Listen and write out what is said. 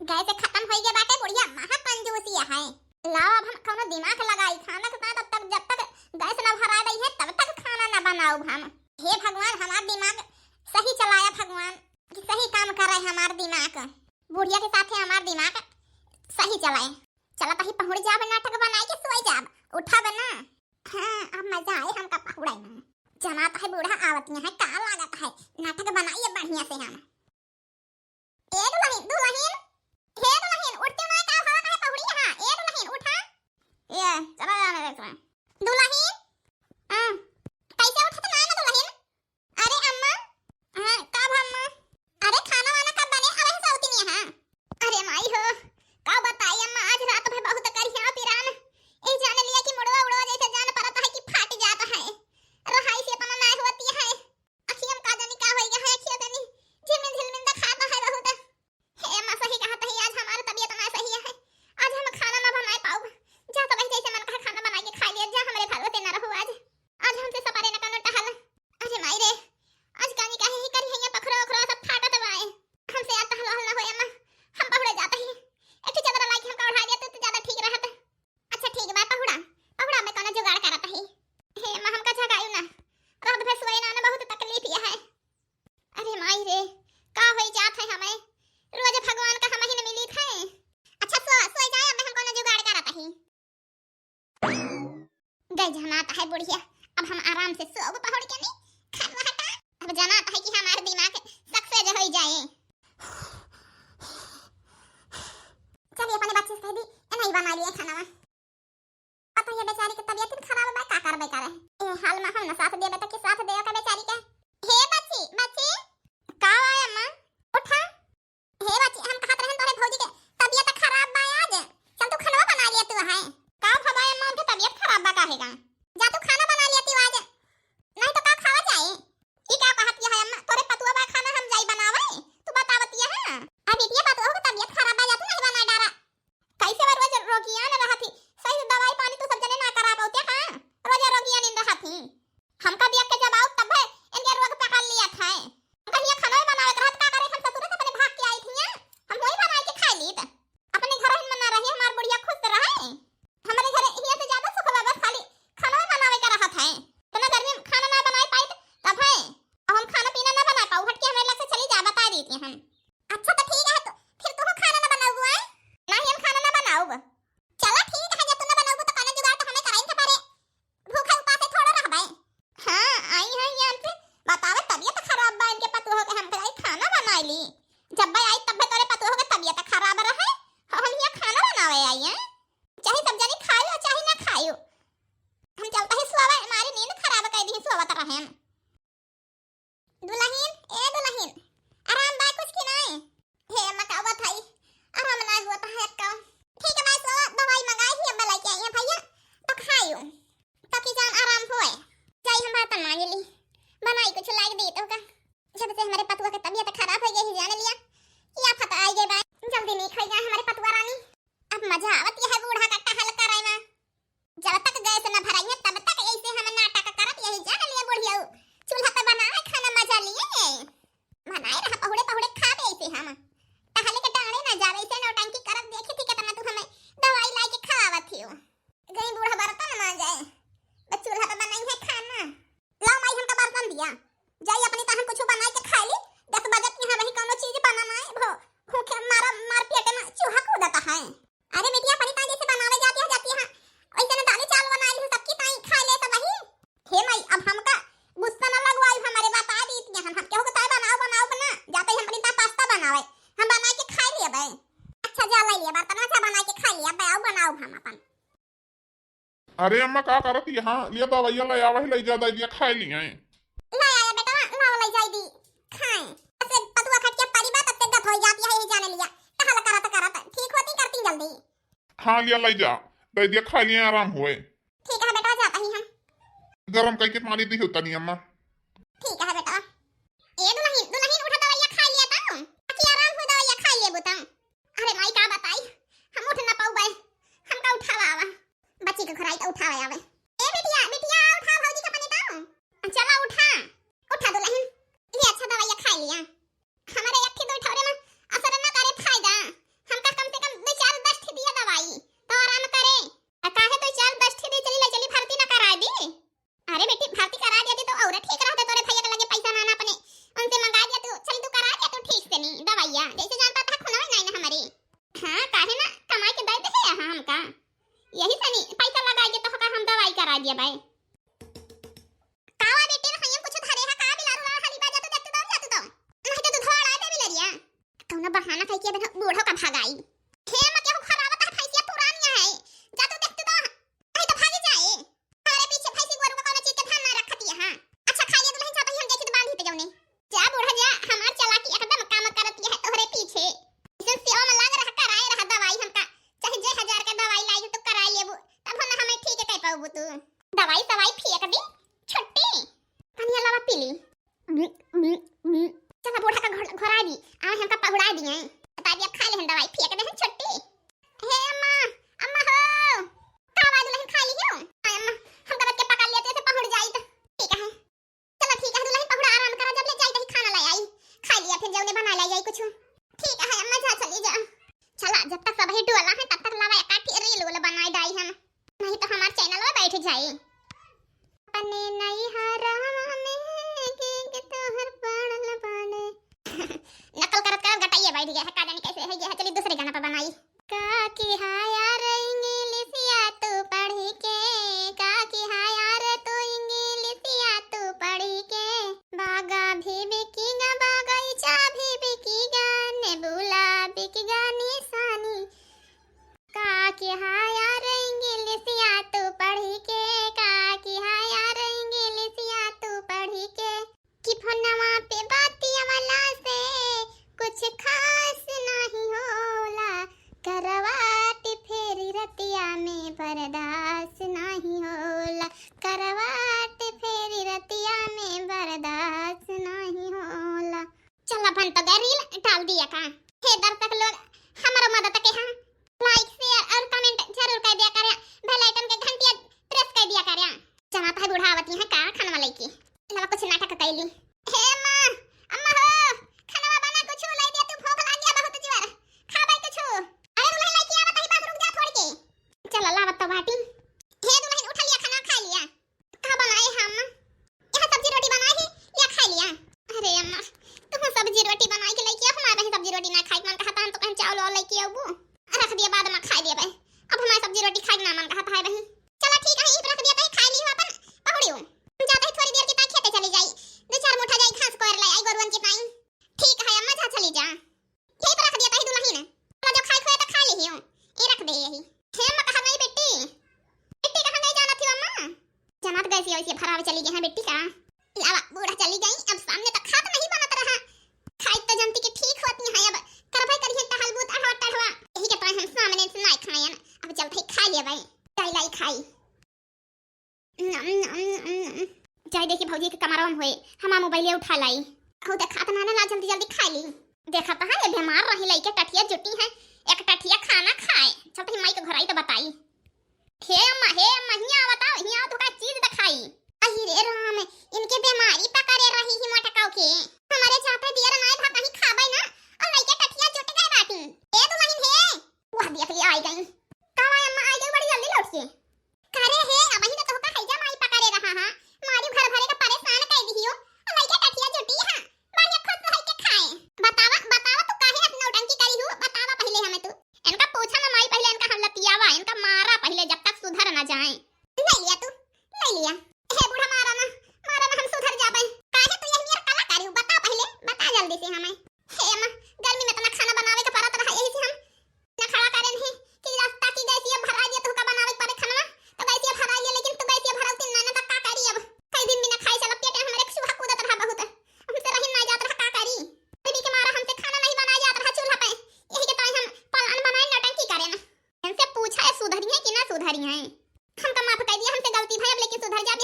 Gas खत्म हो गया बाटे बुढ़िया महा कंजूसी है। लाओ अब हम कोनो दिमाग लगाई खाना के बाद तब जब तक गैस न भरा रही है तब तक खाना न बनाओ हम। हे भगवान हमारा दिमाग सही चलाया भगवान कि सही काम करे हमारा दिमाग। बुढ़िया के साथ हमारा दिमाग सही चलाए। चला तही पहुड़ जाब नाटक बनाई के सोई जाब उठा बना। हां अब मजा आए हमका पहुड़ाई में जमात है बूढ़ा आवतिया है का लागत है नाटक बनाइए बढ़िया से हम। ए दुल्हन दुल्हन हे दुल्हन उठते ना का हवा का पहुड़ी हां ए दुल्हन उठा ये चला जाने दे दुल्हन कैसे उठत ना दुल्हन। अरे अम्मा हां कब अम्मा अरे खाना वाना कब बने अब ऐसे होती नहीं हां। अरे माई हो का बताई अम्मा आज रात में बहुत करिया पिरान ए जाने लिया कि मुड़वा उड़वा जैसे जान पड़ता है कि फट जाता है रहाई से अपना ना होती है अखियम का जानी का हो गया है अखिया जानी झिलमिल झिलमिल दा खाता है बहुत। हे अम्मा सही कहत है आज हमारी तबीयत ना सही है आज हम खाना ना बना पाओ जा तो जैसे मन का खाना बना के खा लिया जा हमारे घर पे ना रहो आज हमसे सपारे ना कनो टहल। अरे माई रे आज कानी काहे ही करी है पखरो खरो सब फाटत बाए हमसे आज टहल ना हो अम्मा हम पहुड़े जाते ही एक चादर लाइक हम का उठा दिया तो ज्यादा ठीक रहत। अच्छा ठीक बा पहुड़ा पहुड़ा मैं कौन जुगाड़ करत ही। हे अम्मा हमका जगायू ना रात भर सोए ना बहुत तकलीफ है। अरे माई रे का होई जात है हमें रोज भगवान का हम ही न मिली थे। अच्छा सो जाए अब हम कौन जुगाड़ करत ही। गई जनात है बुढ़िया अब हम आराम से सोब पहुड़ के नहीं खाना हटा अब जनात है कि हमारे दिमाग सक्सेस हो जाए। चलिए अपने बच्चे से कह दी नहीं बना लिए खाना में अब ये बेचारी की तबीयत खराब है का करबे करे ए हाल में हम न साथ दे बेटा के साथ दे का बेचारी के। हे बच्ची बच्ची का आए अम्मा उठा हे बच्ची हम कहत रहन तोरे भौजी के तबीयत खराब बा आज चल तू खाना बना लिया तू है का भबाए अम्मा के तबीयत खराब बा काहेगा जा तू खाना बना लिया तू आज नहीं तो का खावा जाए ई का कहत है अम्मा तोरे पतुआ बा खाना हम जाई बनावे तू बतावती है ना अब ये पतुआ के तबीयत खराब बा जा तू नहीं बना डारा कैसे रोज रोगिया न रहती सही दवाई पानी तो सब जने ना करा पाते हां रोज रोगिया नींद रहती हमका देख के जब आओ तब है इनके रोग पकड़ लिया था कहिया खाना बनावे रहत का करे हम ससुर से अपने भाग के आई थी हम वही बना के खा ली त अपने घर में ना रहे हमार बुढ़िया खुश रहे हमारे घर ये से ज्यादा सुख बस खाली खाना बनावे का रहत है तो ना गर्मी में खाना ना बनाए पाई तब है अब हम खाना पीना ना बना पाऊ हट के हमें लग से चली जा बता देती हम। अच्छा तो ठीक है तो फिर तू खाना ना बनाओ है नहीं हम खाना ना बनाओ चलो ठीक है जब तू ना बनाओ तो खाना जुगाड़ तो हमें कराई के पारे भूखा उपासे थोड़ा रह भाई। हां आई है यार से बतावे तबीयत खराब बा इनके पतु हो के हम कहीं खाना बना ली जब भाई आई तब तोरे पतु हो के तबीयत खराब रहे हम यहाँ खाना बनावे आई हैं चाहे सब जने खाओ चाहे ना खाओ हम चलता है सोवा हमारी नींद खराब कर दी सोवत रहे हम। दुल्हन ए दुल्हन आराम बा कुछ की नहीं हे मकावत है आराम ना होता है का ठीक है भाई सो दवाई मंगाई ही अब लेके आई है भैया तो खाइयो ताकि जान आराम होए जाई हम बात मान ली बनाई कुछ लाइक दी तो का जब से हमारे पतुआ की तबीयत खराब हो गई जाने लिया या पता आई गई भाई जल्दी नहीं खाएगा हमारे पतुआ रानी अब मजा आवती है बूढ़ा का टहल कराई में जब तक गैस न भराई है तब तक ऐसे हम नाटक करत यही जाने लिया बुढ़िया चूल्हा पे बनाए खाना मजा लिए बनाए रहा पहुड़े पहुड़े खा दे ऐसे हम टहले के टाणे ना जावे से नौटंकी करत देखी थी कितना तू हमें दवाई लाई के खावत थी गई बूढ़ा बर्तन ना जाए बस चूल्हा पे बनाई है खाना ला माई हमका बर्तन दिया जाई अपनी तहन कुछ बनाई के खा ली 10 बजे यहां वही कोनो चीज बनाना है भो भूखे मार पेट में चूहा कूदता है। अरे बेटिया अपनी ताई जैसे बनावे जाती है ऐसे ना दाल चावल बना ली सबकी ताई खा ले तो वही हे माई अब हमका गुस्सा ना लगवाई हमारे बता दी इतने हम केहू के ताई बनाओ बना जाते हम अपनी ताई पास्ता बनावे हम बना के खा लिए बे। अच्छा जा ले लिया बर्तन अच्छा बना के खा लिया बनाओ हम अपन। अरे अम्मा का करत यहाँ लिया दवाइया ले आवा ले जा दे खा लिया है ले आया बेटा लाओ ले जाई दी खाए ऐसे पतुआ खट के परी बात तक गत हो जाती है ये जाने लिया टहल करत ठीक होती करती जल्दी। हाँ लिया ले जा दे दिया खा लिया आराम हुए ठीक है बेटा जाता ही हम गरम करके पानी दी होता नहीं अम्मा ठीक है बेटा। ए दुल्हन उठा दवाइया खा लिया तो अच्छी आराम हो दवाइया खा लिए बुता। अरे माई का बताई हम उठ ना पाऊ बे हमका उठावा आवा बच्ची के घराई तो उठावा आवे ए बिटिया उठा भौजी का पानी दाओ चला उठा दुल्हन ये अच्छा दवाइया खा लिया हमारे एक थी दो ठौरे में असर ना करे फायदा हम दिया भाई कावा बेटे हम कुछ धरे है का बिलारू ला खाली बाजा तो देखते दम जाते दम नहीं तो धोड़ आए बे बिलरिया कौन बहाना कह के बूढ़ो का भागाई खेम के खराब है फैसिया पुरानी है जा तो देखते दम नहीं तो भाग जाए हमारे पीछे फैसी गोरू का कोनो चीज के ध्यान ना रखती है हां अच्छा खा लिया दुल्हन चाहता हम देखी तो बांध ही पे जाऊने जा बूढ़ा जा हमार चालाकी एकदम काम करती है तोहरे पीछे इसे सेवा में लग रहा कराए रहा दवाई हमका चाहे जे 1000 का दवाई लाई तो कराए लेबू तब हम हमें ठीक है कह पाऊबू तू दवाई सवाई फेंक दी छुट्टी पानी अलावा पी ली चला बूढ़ा का घर आ दी आ हमका पहुड़ा दिए बता दिया खा ले हम दवाई फेंक दे छुट्टी हे अम्मा अम्मा हो कावा दुल्हन खा ली क्यों अम्मा हमका बच्चे पका लिया तो ऐसे पहुड़ जाई तो ठीक है चलो ठीक है दुल्हन पहुड़ा आराम करा जब ले जाई तो खाना ले आई खा लिया फिर जौने बना ले जाई कुछ ठीक है अम्मा जा चली जा चला जब तक सब ही डोला है तब तक लावा एकाठी रील वाला बनाई दाई हम नहीं तो हमारे चैनल में बैठ जाए अपने नई हराम में के तोहर पड़ल बने नकल करत करत गटाइए बैठ गया है का जाने कैसे है ये है चली दूसरे गाना पे बनाई का की हाया रे इंग्लिशिया तू पढ़ी के का की हाया रे तू इंग्लिशिया तू पढ़ी के बागा भी बिकीगा बागीचा भी बिकीगा नेबुला बिकीगा निशानी का की हाया रे इंग्लिशिया तू पढ़ी के का की हाया रे इंग्लिशिया तू पढ़ी के कि फोनवा पे बातिया वाला से कुछ खास नहीं होला करवाट फेरी रतिया में बर्दाश्त नहीं होला करवाट फेरी रतिया में बर्दाश्त नहीं होला चला बन तो गरील डाल दिया का हे दर्शक लोग हमारा मदद के हां लाइक शेयर और कमेंट जरूर कर दिया करें बेल आइकन के घंटिया प्रेस कर दिया करें चला भाई बूढ़ा आवती है का खाना वाले की लवा कुछ नाटक कैली हे मां अम्मा हो खाना बना कुछ लाई दिया तू भूख लग गया बहुत जीवर खा भाई कुछ अरे दुल्हन लाई की आवत ही बस रुक जा थोड़ी के चला लावत तो बाटी हे दुल्हन उठा लिया खाना खा लिया का बनाए हम यहां सब्जी रोटी बनाई है या खा लिया अरे अम्मा तुम सब्जी रोटी बनाई के लेके हमारे बहन सब्जी रोटी ना खाई मन कहता हम तो कहीं चावल और लेके आबू रख दिया बाद में खा दिया भाई अब हमारी सब्जी रोटी खाई ना मन कहता है बहन चला ठीक है यहीं रख दिया भाई खा ली अपन पहुड़ियो जाते ही थोड़ी देर के तक खेते चली जाई दो चार मुठा जाई घास कोर ले आई गोरुवन के टाइम ठीक है अम्मा जा चली जा यहीं पर रख दिया भाई दुल्हन चला जब खाई खोए तो खा ली हियो ये रख दे यही हे अम्मा कहां गई बेटी बेटी कहां गई जाना थी अम्मा जनात गई ऐसे भरावे चली गई है बेटी का लावा बूढ़ा चली गई अब सामने तक खात नहीं बनत रहा खाई तो जनती के ठीक होती है अब कर भाई करिए टहलबूत हट टहवा यही के टाइम हम सामने से नहीं खाए अब चलते खा लिया भाई चाय लाई खाई चाय देखी भौजी के कमरवा में होए हमार मोबाइल उठा लाई हो तो खात ना ना जल्दी जल्दी खा ली देखा तो है बीमार रही लई के टठिया जुटी है एक टठिया खाना खाए चलते माई के घर आई तो बताई हे अम्मा हिया बताओ हिया तो का चीज दिखाई अहि रे राम इनके बीमारी पकड़े रही ही मोटकाओ के हमारे चाहते दियर नाय भा कहीं खाबै ना और लई के टठिया जुट गए बाटी ए दुल्हन हे वाह दिया के आई गई कावा अम्मा आई गई बड़ी जल्दी लौट के करे हे अब ही तो का हैजा माई पकड़े रहा हां मारी घर भरे का परेशान कर दियो और लई के टठिया जुटी हां बढ़िया खुद रह के खाए बतावा तू काहे अपना उटंकी करी हो बतावा पहले हमें तू इनका पूछा ना माई पहले इनका हम लतियावा इनका मारा पहले जब तक सुधर ना जाए ले लिया तू ले लिया हे बूढ़ा मारा ना हम सुधर जाबे काहे तू यही मेरा कला करी बता पहले बता जल्दी से हमें हे अम्मा गर्मी में तो ना खाना बनावे का पड़त रहा यही से हम ना खड़ा करें है कि रास्ता की गैसीय भरा दिया तू का बनावे पड़े खाना तो गैसीय भरा लिया लेकिन तू गैसीय भरावती ना ना का करी अब कई दिन बिना खाए चला पेट हमारे सुहा कूदत रहा बहुत हमसे रही ना जात रहा का करी बीबी के मारा हमसे खाना नहीं बनाया जात रहा चूल्हा पे यही के टाइम हम पलान बनाए नौटंकी करे ना इनसे पूछा है सुधरी है कि ना सुधरी है हम तो माफ कर दिया हमसे गलती भाई अब लेकिन सुधर जा